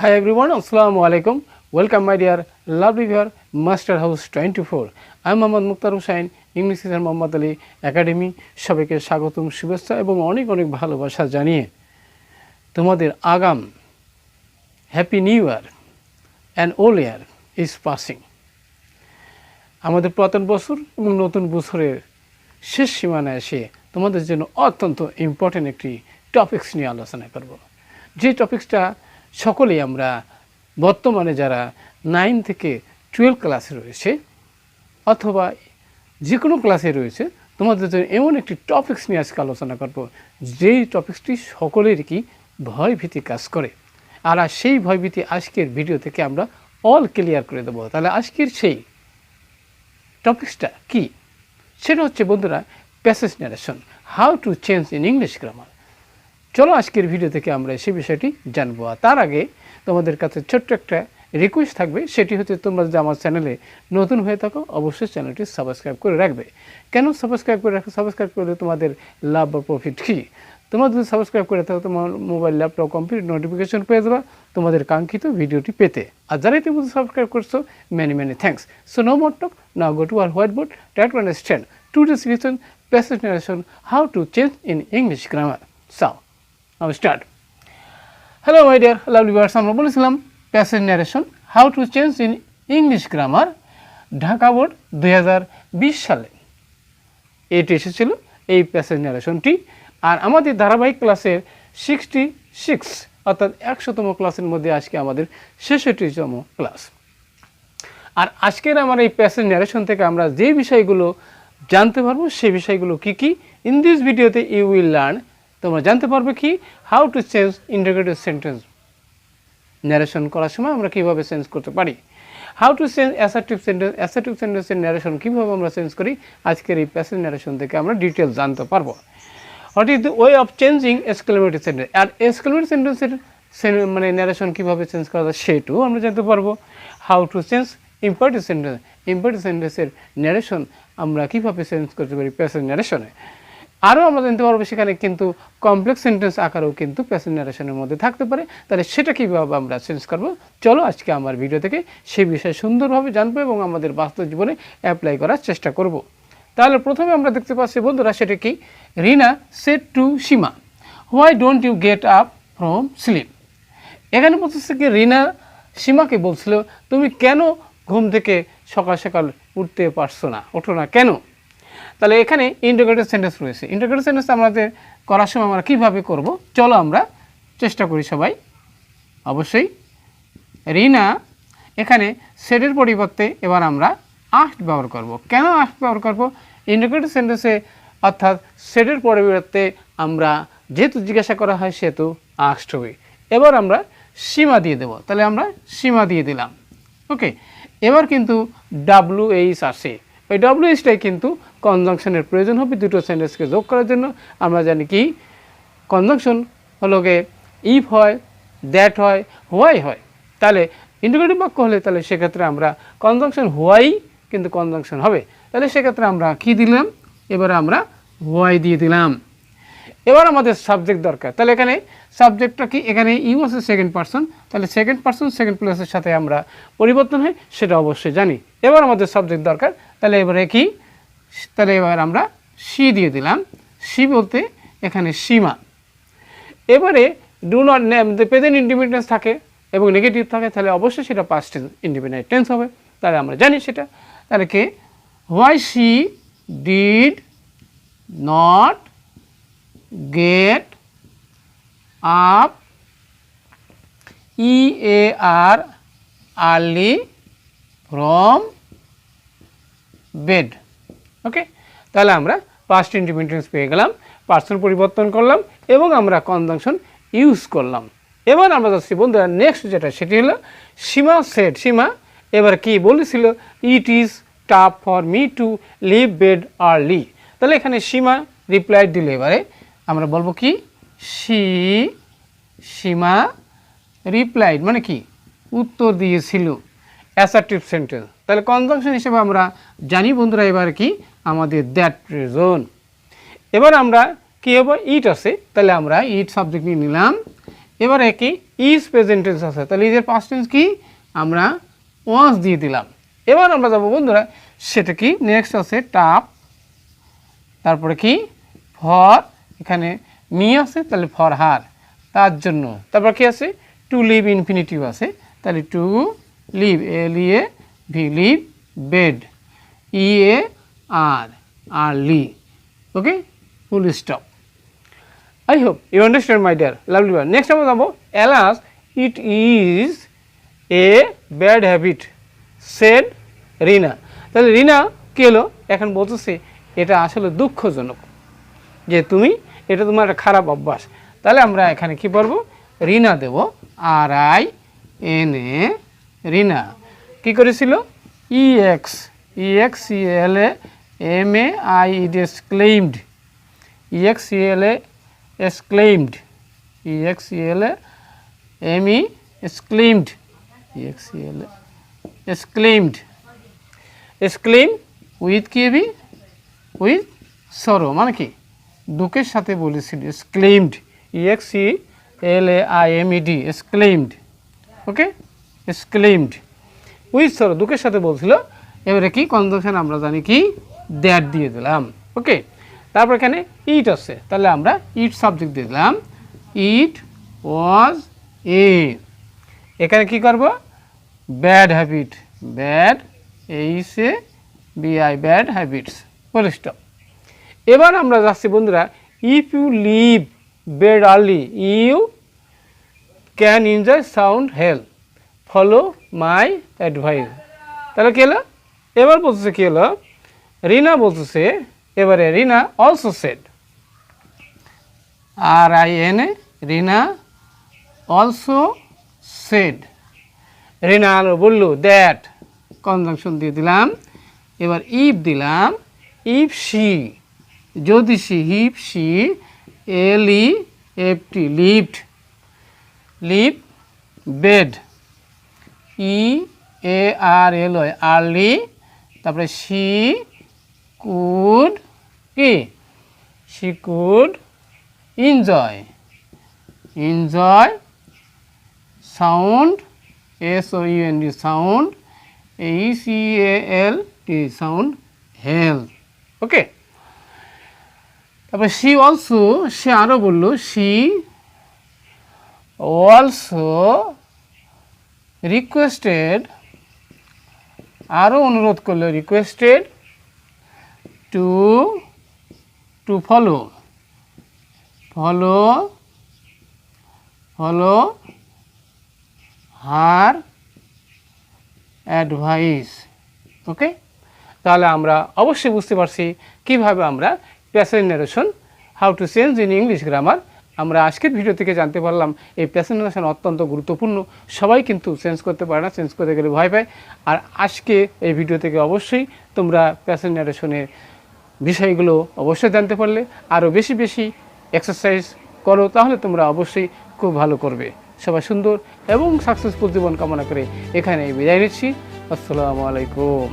Hi everyone, Assalamu alaikum. Welcome my dear lovely viewer, Master House 24. I am Mohammad Mukhtar Hussain, English teacher Mohammad Ali Academy. সবাইকে স্বাগতম শুভেচ্ছা এবং অনেক অনেক ভালোবাসা জানিয়ে তোমাদের আগাম happy new year and old year is passing. আমাদের পুরাতন বছর এবং নতুন বছরের শেষ সীমানায় এসে তোমাদের জন্য অত্যন্ত ইম্পর্টেন্ট একটি টপিকস নিয়ে আলোচনা করব। যে টপিকসটা সকলেই আমরা বর্তমানে যারা 9 থেকে 12 ক্লাসে রয়েছে অথবা যে কোনো ক্লাসে রয়েছে তোমাদের জন্য এমন একটি টপিকস নিয়ে আজকে আলোচনা করব যেই টপিকসটি সকলের কি ভয়ভীতি কাজ করে। আর সেই ভয়ভীতি আজকের ভিডিও থেকে আমরা অল ক্লিয়ার করে দেবো। তাহলে আজকের সেই টপিকসটা কি, সেটা হচ্ছে বন্ধুরা passage narration, how to change in English grammar. চলো আজকের ভিডিও থেকে আমরা সেই বিষয়টি জানবো। আর তার আগে তোমাদের কাছে ছোট্ট একটা রিকোয়েস্ট থাকবে, সেটি হচ্ছে তোমরা যদি আমার চ্যানেলে নতুন হয়ে থাকো অবশ্যই চ্যানেলটি সাবস্ক্রাইব করে রাখবে। কেন সাবস্ক্রাইব করে রাখো? সাবস্ক্রাইব করলে তোমাদের লাভ বা প্রফিট কী? তোমরা যদি সাবস্ক্রাইব করে থাকো তোমার মোবাইল ল্যাপটপ কম্পিউটার নোটিফিকেশন পেয়ে যাবা তোমাদের কাঙ্ক্ষিত ভিডিওটি পেতে। আর যারা ইতিমধ্যে সাবস্ক্রাইব করছো many thanks. So no more talk, now go to our white board, try to understand today's lesson passage narration, how to change in English grammar. So now start. Hello my dear lovely viewers, আমরা বলেছিলাম passage narration how to change in English grammar. Dhaka board 2020 সালে এটি এসেছিল এই passage ন্যারেশনটি। আর আমাদের ধারাবাহিক ক্লাসের 66 অর্থাৎ 100তম ক্লাসের মধ্যে আজকে আমাদের 66তম ক্লাস। আর আজকের আমার এই প্যাসেজ ন্যারেশন থেকে আমরা যে বিষয়গুলো জানতে পারবো সেই বিষয়গুলো কি কি, ইন দিস ভিডিওতে ইউ উইল লার্ন। তোমরা জানতে পারবে কি how to change interrogative sentence. Narration করার সময় আমরা কীভাবে চেঞ্জ করতে পারি, how to change assertive sentence, assertive সেন্টেন্সের ন্যারেশন কীভাবে আমরা চেঞ্জ করি, আজকের এই প্যাসেজ ন্যারেশন থেকে আমরা ডিটেলস জানতে পারবো। What is the way of changing exclamatory sentence, আর এক্সক্লেমেটরি সেন্টেন্সের মানে ন্যারেশন কীভাবে চেঞ্জ করা যায় সেটাও আমরা জানতে পারবো। How to change imperative sentence, imperative সেন্টেন্সের ন্যারেশন আমরা কীভাবে চেঞ্জ করতে পারি প্যাসেজ ন্যারেশনে। আরও আমরা জানতে পারবো সেখানে কিন্তু কমপ্লেক্স সেন্টেন্স আকারেও কিন্তু প্যাসেজ ন্যারেশনের মধ্যে থাকতে পারে। তাহলে সেটা কীভাবে আমরা চেঞ্জ করবো, চলো আজকে আমার ভিডিও থেকে সেই বিষয়ে সুন্দরভাবে জানবো এবং আমাদের বাস্তব জীবনে অ্যাপ্লাই করার চেষ্টা করব। তাহলে প্রথমে আমরা দেখতে পাচ্ছি বন্ধুরা, সেটা কি, Rina said to Seema, why don't you get up from sleep. এখানে বলতেছে কি রিনা সীমাকে বলছিল তুমি কেন ঘুম থেকে সকাল সকাল উঠতে পারছো না, ওঠো না কেন। তাহলে এখানে ইন্টারোগেটিভ সেন্টেন্স রয়েছে। ইন্টারোগেটিভ সেন্টেন্স আমাদের করার সময় আমরা কীভাবে করব, চলো আমরা চেষ্টা করি সবাই। অবশ্যই রিনা এখানে সেডের পরিবর্তে এবার আমরা আস্কড ব্যবহার করব। কেন আস্কড ব্যবহার করব? ইন্টারোগেটিভ সেন্টেন্সে অর্থাৎ সেডের পরিবর্তে আমরা যেহেতু জিজ্ঞাসা করা হয় সেহেতু আস্কড হবে। এবার আমরা সীমা দিয়ে দেব, তাহলে আমরা সীমা দিয়ে দিলাম। ওকে, এবার কিন্তু WH আসে, ওই WHটাই কিন্তু কনজাংশনের প্রয়োজন হবে দুটো সেন্টেন্সকে যোগ করার জন্য। আমরা জানি কি কনজাংশন হলো গে ইফ হয়, দ্যাট হয়, হোয়াই হয়। তাহলে ইন্টারোগেটিভ বাক্য হলে তাহলে সেক্ষেত্রে আমরা কনজাংশন হোয়াই কিন্তু কনজাংশন হবে। তাহলে সেক্ষেত্রে আমরা কি দিলাম, এবার আমরা হোয়াই দিয়ে দিলাম। এবার আমাদের সাবজেক্ট দরকার। তাহলে এখানে সাবজেক্টটা কি, এখানে ইউ আছে সেকেন্ড পারসন, তাহলে সেকেন্ড পারসন সেকেন্ড প্লেসের সাথে আমরা পরিবর্তন হয় সেটা অবশ্যই জানি। এবার আমাদের সাবজেক্ট দরকার, তাহলে এবারে কি, তাহলে এবার আমরা সি দিয়ে দিলাম। সি বলতে এখানে সীমা। এবারে ডু নট প্রেজেন্ট ইন্ডিপেন্ডেন্স থাকে এবং নেগেটিভ থাকে, তাহলে অবশ্যই সেটা পাস্ট টেন্স ইন্ডিপেন্ডেন্ট টেন্স হবে। তাহলে আমরা জানি সেটা। তাহলে কে, why she did not get up EAR early from bed. Okay, তাহলে আমরা পাস্ট ইন্ডিপেন্ডেন্স পেয়ে গেলাম, পার্সন পরিবর্তন করলাম এবং আমরা কনজাংশন ইউজ করলাম। এবার আমরা যাচ্ছি বন্ধুরা নেক্সট যেটা, সেটি হলো সীমা সেড। সীমা এবার কি বলেছিল, it is tough for me to leave bed early. তাহলে এখানে সীমা রিপ্লাই দিলে এবারে আমরা বলবো কি সীমা রিপ্লাইড মানে কি উত্তর দিয়েছিল, অ্যাসার্টিভ সেন্টেন্স। তাহলে কনজাংশন হিসেবে আমরা জানি বন্ধুরা এবার কি আমাদের দ্যাট প্রেজেন্ট। এবার আমরা কি হবে, ইট আছে, তাহলে আমরা ইট সাবজেক্ট নিয়ে নিলাম। এবারে কি ইজ প্রেজেন্ট টেন্স আছে, তাহলে ইজের পাস্ট টেন্স কি আমরা ওয়াজ দিয়ে দিলাম। এবার আমরা যাবো বন্ধুরা, সেটা কি নেক্সট আছে টাপ, তারপরে কি ফর, এখানে মি আছে তাহলে ফর হার তার জন্য, তারপর কি আছে টু লিভ ইনফিনিটিভ আছে, তাহলে to leave L E A V leave bed E A R early, okay full stop. I hope you understand my dear lovely one. Next আমরা যাবো alas it is a bad habit said রিনা, তাহলে রিনা কি হলো এখন বলতেছে এটা আসলে দুঃখজনক যে তুমি এটা তোমার একটা খারাপ অভ্যাস, তাহলে আমরা এখানে কি বলবো রিনা দেব আর আই এন এ রিনা কি করেছিল E X C L A M A I it exclaimed E X C L A exclaimed exclaimed exclaimed exclaimed exclaim with কি বি with sorrow মানে কি দুঃখের সাথে বলেছিল exclaimed exclaimed exclaimed okay exclaimed with sorrow দুঃখের সাথে বলছিল। এবারে কি কনজাংশন আমরা জানি কি দ্যাট দিয়ে দিলাম, ওকে। তারপর এখানে ইট আছে, তাহলে আমরা ইট সাবজেক্ট দিয়ে দিলাম ইট ওয়াজ এ, এখানে কি করব bad habit bad H A B I bad habits full stop. এবার আমরা যাচ্ছি বন্ধুরা if you leave bed early you can enjoy sound health follow my advice, তাহলে কি হলো এবার বলতেছে কি হলো রিনা বলতেছে, এবারে Rina also said R I N A Rina also said, Rina বললো দ্যাট কনজাংশন দিয়ে দিলাম। এবার ইফ দিলাম ইফ সি যদি she if she L E F T lived leave bed E A R L Y early, তারপরে সি কুড কি she could enjoy sound sound sound sound health, okay. তারপরে she also সে আরো বললো she also requested আরো অনুরোধ করলো requested to follow her advice, ওকে। তাহলে আমরা অবশ্যই বুঝতে পারছি কিভাবে আমরা passage narration how to change in English grammar আমরা আজকের ভিডিও থেকে জানতে পারলাম। এই প্যাসেজ ন্যারেশন অত্যন্ত গুরুত্বপূর্ণ, সবাই কিন্তু চেঞ্জ করতে পারে না, চেঞ্জ করতে গেলে ভয় পায়। আর আজকে এই ভিডিও থেকে অবশ্যই তোমরা প্যাসেজ ন্যারেশনের বিষয়গুলো অবশ্যই জানতে পারলে, আরও বেশি বেশি এক্সারসাইজ করো, তাহলে তোমরা অবশ্যই খুব ভালো করবে। সবাই সুন্দর এবং সাকসেসফুল জীবন কামনা করে এখানে বিদায় নিচ্ছি। আসসালামু আলাইকুম।